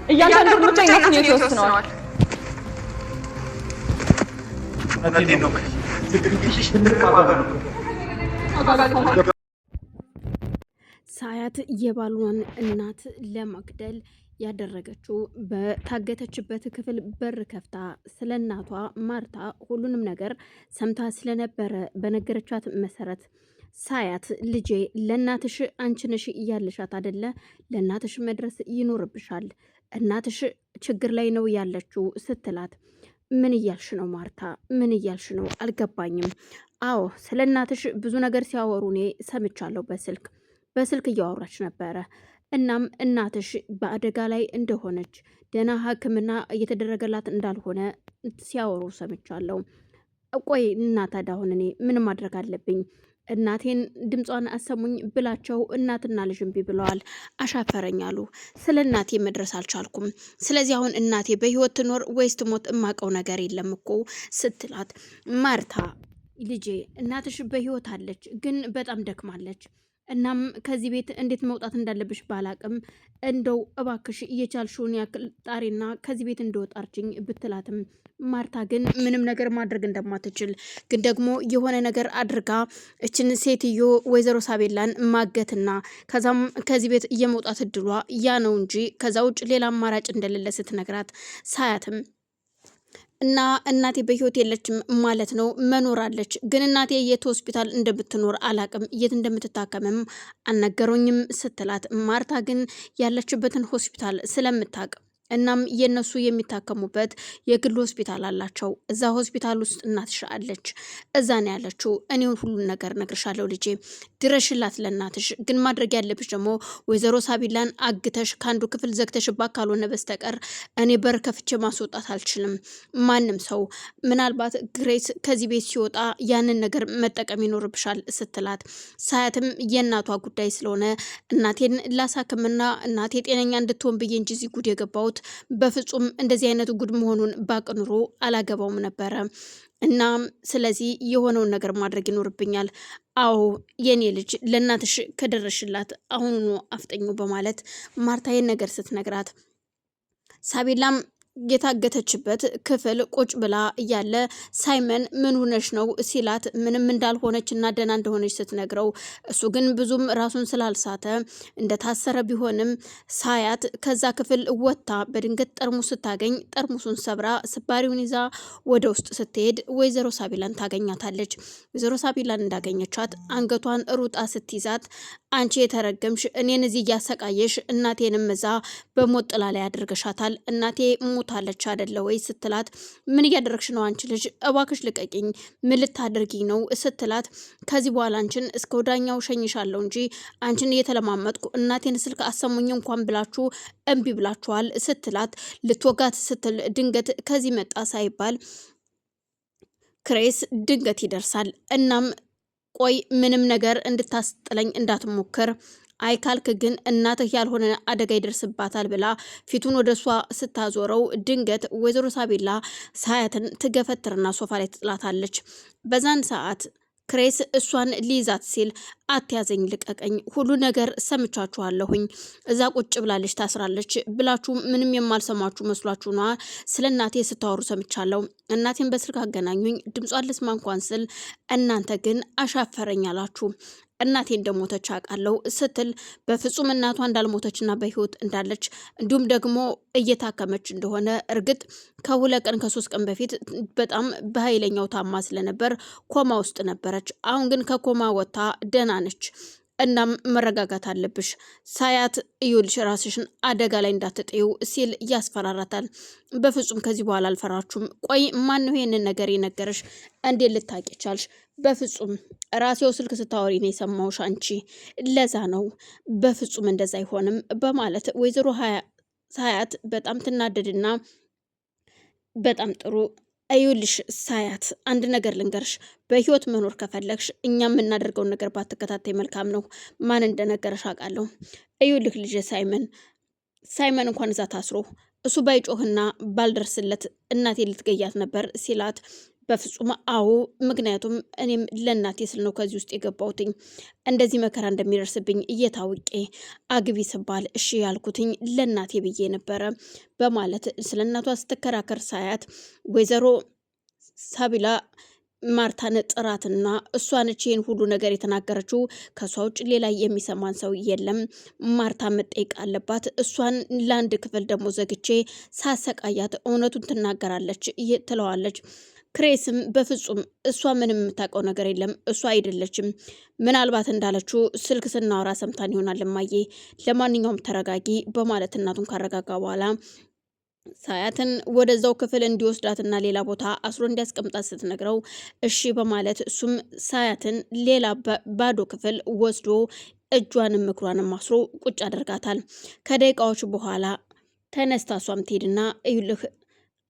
እያንዳንዱ እርምጃ የእናትን ህይወት ይወስነዋል። ሳያት የባሏን እናት ለመግደል ያደረገችው በታገተችበት ክፍል በር ከፍታ ስለ እናቷ ማርታ ሁሉንም ነገር ሰምታ ስለነበረ በነገረቻት መሰረት ሳያት ልጄ ለእናትሽ አንቺ ነሽ እያለሻት አደለ? ለእናትሽ መድረስ ይኖርብሻል። እናትሽ ችግር ላይ ነው ያለችው ስትላት ምን እያልሽ ነው ማርታ? ምን እያልሽ ነው? አልገባኝም። አዎ ስለ እናትሽ ብዙ ነገር ሲያወሩ እኔ ሰምቻለሁ። በስልክ እያወራች ነበረ። እናም እናትሽ በአደጋ ላይ እንደሆነች ደህና ሕክምና እየተደረገላት እንዳልሆነ ሲያወሩ ሰምቻለሁ። ቆይ እናት አሁን እኔ ምን ማድረግ አለብኝ? እናቴን ድምጿን አሰሙኝ ብላቸው እናትና ልጅ እምቢ ብለዋል። አሻፈረኝ አሉ። ስለ እናቴ መድረስ አልቻልኩም። ስለዚህ አሁን እናቴ በህይወት ትኖር ወይስ ትሞት እማቀው ነገር የለም እኮ ስትላት ማርታ ልጄ እናትሽ በህይወት አለች፣ ግን በጣም ደክማለች። እናም ከዚህ ቤት እንዴት መውጣት እንዳለብሽ ባላቅም እንደው እባክሽ እየቻልሽውን ያክል ጣሪና ከዚህ ቤት እንደወጣርችኝ ብትላትም ማርታ ግን ምንም ነገር ማድረግ እንደማትችል ግን ደግሞ የሆነ ነገር አድርጋ እችን ሴትዮ ወይዘሮ ሳቤላን ማገትና ከዛም ከዚህ ቤት እየመውጣት እድሏ ያ ነው እንጂ ከዛ ውጭ ሌላ አማራጭ እንደሌለ ስትነግራት ሳያትም እና እናቴ በህይወት የለችም ማለት ነው? መኖራለች፣ ግን እናቴ የት ሆስፒታል እንደምትኖር አላቅም፣ የት እንደምትታከምም አልነገሩኝም ስትላት ማርታ ግን ያለችበትን ሆስፒታል ስለምታቅ እናም የነሱ የሚታከሙበት የግል ሆስፒታል አላቸው። እዛ ሆስፒታል ውስጥ እናትሽ አለች፣ እዛ ነው ያለችው። እኔውን ሁሉን ነገር ነግርሻለሁ ልጄ፣ ድረሽላት ለእናትሽ። ግን ማድረግ ያለብሽ ደግሞ ወይዘሮ ሳቢላን አግተሽ ከአንዱ ክፍል ዘግተሽባት ካልሆነ በስተቀር እኔ በር ከፍቼ ማስወጣት አልችልም። ማንም ሰው ምናልባት ግሬስ ከዚህ ቤት ሲወጣ ያንን ነገር መጠቀም ይኖርብሻል ስትላት ሳያትም የእናቷ ጉዳይ ስለሆነ እናቴን ላሳክምና እናቴ ጤነኛ እንድትሆን ብዬ እንጂ እዚህ ጉድ የገባሁት በፍጹም እንደዚህ አይነት ጉድ መሆኑን ባቅ ኑሮ አላገባውም ነበረ። እና ስለዚህ የሆነውን ነገር ማድረግ ይኖርብኛል። አዎ የኔ ልጅ ለእናትሽ ከደረሽላት አሁኑኑ አፍጠኙ በማለት ማርታዬን ነገር ስትነግራት ሳቤላም የታገተችበት ክፍል ቁጭ ብላ እያለ ሳይመን ምን ሆነሽ ነው ሲላት ምንም እንዳልሆነች እና ደህና እንደሆነች ስትነግረው እሱ ግን ብዙም ራሱን ስላልሳተ እንደታሰረ ቢሆንም ሳያት ከዛ ክፍል ወጥታ በድንገት ጠርሙስ ስታገኝ ጠርሙሱን ሰብራ ስባሪውን ይዛ ወደ ውስጥ ስትሄድ ወይዘሮ ሳቢላን ታገኛታለች። ወይዘሮ ሳቢላን እንዳገኘቻት አንገቷን ሩጣ ስትይዛት አንቺ የተረገምሽ እኔን እዚህ እያሰቃየሽ እናቴንም እዛ በሞት ጥላ ላይ አድርገሻታል። እናቴ ሞታለች አይደለ ወይ ስትላት ምን እያደረግሽ ነው አንቺ ልጅ? እባክሽ ልቀቂኝ፣ ምን ልታደርጊኝ ነው ስትላት ከዚህ በኋላ አንቺን እስከ ወዳኛው ሸኝሻለሁ እንጂ አንቺን እየተለማመጥኩ እናቴን ስልክ አሰሙኝ እንኳን ብላችሁ እምቢ ብላችኋል ስትላት ልትወጋት ስትል ድንገት ከዚህ መጣ ሳይባል ክሬስ ድንገት ይደርሳል። እናም ቆይ ምንም ነገር እንድታስጥለኝ እንዳትሞክር አይካልክ ግን እናትህ ያልሆነ አደጋ ይደርስባታል ብላ ፊቱን ወደ እሷ ስታዞረው ድንገት ወይዘሮ ሳቤላ ሳያትን ትገፈትርና ሶፋ ላይ ትጥላታለች። በዛን ሰዓት ክሬስ እሷን ሊይዛት ሲል አትያዘኝ፣ ልቀቀኝ፣ ሁሉ ነገር ሰምቻችኋለሁኝ፣ እዛ ቁጭ ብላለች ታስራለች ብላችሁ ምንም የማልሰማችሁ መስሏችሁ ነዋ። ስለ እናቴ ስታወሩ ሰምቻለሁ። እናቴን በስልክ አገናኙኝ፣ ድምጿን ልስማ እንኳን ስል እናንተ ግን አሻፈረኝ አላችሁ። እናቴ እንደሞተች አውቃለሁ ስትል በፍጹም እናቷ እንዳልሞተችና በህይወት እንዳለች እንዲሁም ደግሞ እየታከመች እንደሆነ እርግጥ ከ2 ቀን ከ3 ቀን በፊት በጣም በኃይለኛው ታማ ስለነበር ኮማ ውስጥ ነበረች። አሁን ግን ከኮማ ወጥታ ደህና ነች። እናም መረጋጋት አለብሽ ሳያት፣ እዩልሽ ራስሽን አደጋ ላይ እንዳትጥዩ ሲል ያስፈራራታል። በፍጹም ከዚህ በኋላ አልፈራችሁም። ቆይ ማን ነው ይሄንን ነገር የነገረሽ? እንዴት ልታውቂ ቻልሽ? በፍጹም ራሴው ስልክ ስታወሪ ነው የሰማሁሽ አንቺ፣ ለዛ ነው። በፍጹም እንደዛ አይሆንም በማለት ወይዘሮ ሳያት በጣም ትናደድና በጣም ጥሩ አይውልሽ ሳያት፣ አንድ ነገር ልንገርሽ፣ በህይወት መኖር ከፈለግሽ እኛ የምናደርገውን ነገር ባትከታተይ መልካም ነው። ማን እንደነገረሽ አውቃለሁ። አይውልህ ልጅ ሳይመን እንኳን እዛ ታስሮ እሱ ባይጮህና ባልደርስለት እናቴ ልትገያት ነበር ሲላት በፍጹም አዎ፣ ምክንያቱም እኔም ለእናቴ ስል ነው ከዚህ ውስጥ የገባሁትኝ። እንደዚህ መከራ እንደሚደርስብኝ እየታወቄ አግቢ ስባል እሺ ያልኩትኝ ለእናቴ ብዬ ነበረ በማለት ስለ እናቷ ስትከራከር ሳያት ወይዘሮ ሳቢላ ማርታን ጥራትና እሷ ነች ይህን ሁሉ ነገር የተናገረችው፣ ከሷ ውጭ ሌላ የሚሰማን ሰው የለም፣ ማርታ መጠየቅ አለባት፣ እሷን ለአንድ ክፍል ደግሞ ዘግቼ ሳሰቃያት እውነቱን ትናገራለች ትለዋለች። ክሬስም በፍጹም እሷ ምንም የምታውቀው ነገር የለም፣ እሷ አይደለችም፣ ምናልባት እንዳለችው ስልክ ስናወራ ሰምታን ይሆናል እማዬ፣ ለማንኛውም ተረጋጊ በማለት እናቱን ካረጋጋ በኋላ ሳያትን ወደዛው ክፍል እንዲወስዳትና ሌላ ቦታ አስሮ እንዲያስቀምጣት ስትነግረው እሺ በማለት እሱም ሳያትን ሌላ ባዶ ክፍል ወስዶ እጇንም እግሯንም አስሮ ቁጭ አደርጋታል። ከደቂቃዎች በኋላ ተነስታ እሷም ትሄድና እዩልህ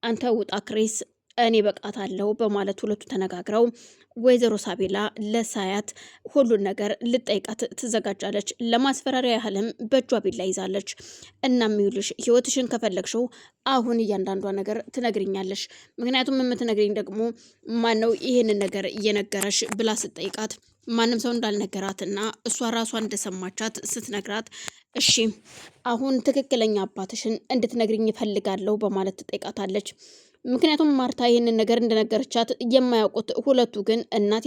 አንተ ውጣ ክሬስ እኔ በቃታለሁ በማለት ሁለቱ ተነጋግረው ወይዘሮ ሳቤላ ለሳያት ሁሉን ነገር ልጠይቃት ትዘጋጃለች። ለማስፈራሪያ ያህልም በእጇ ቢላ ይዛለች። እናም ይኸውልሽ ህይወትሽን ከፈለግሽው አሁን እያንዳንዷ ነገር ትነግሪኛለሽ፣ ምክንያቱም የምትነግሪኝ ደግሞ ማነው ይህንን ነገር እየነገረሽ ብላ ስትጠይቃት ማንም ሰው እንዳልነገራትና እሷ ራሷ እንደሰማቻት ስትነግራት እሺ አሁን ትክክለኛ አባትሽን እንድትነግሪኝ እፈልጋለሁ በማለት ትጠይቃታለች። ምክንያቱም ማርታ ይህንን ነገር እንደነገረቻት የማያውቁት ሁለቱ ግን እናት